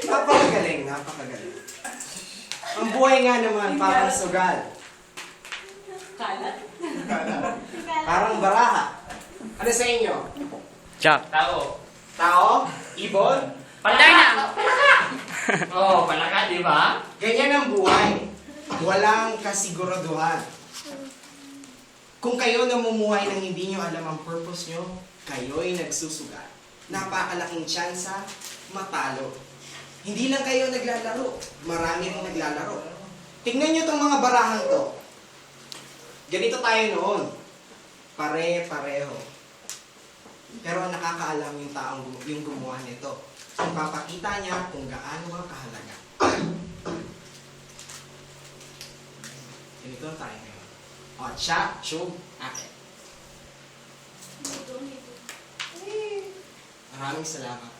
Napakagaling, napakagaling. Ang buhay nga naman parang sugal. Kalat. Parang baraha. Ano sa inyo? Jack. Tao. Tao? Ibon? Panday na! Oo, palaka, di ba? Ganyan ang buhay. Walang kasiguraduhan. Kung kayo namumuhay nang hindi nyo alam ang purpose nyo, kayo'y nagsusugal. Napakalaking tsansa, matalo. Hindi lang kayo naglalaro, marami rin naglalaro. Tingnan nyo itong mga barahang to. Ganito tayo noon. Pare-pareho. Pero ang nakakaalam yung taong yung gumawa nito. Kung papakita niya kung gaano ka kahalaga. Ganito tayo ngayon. O, siya, siyog, akin. Maraming salamat.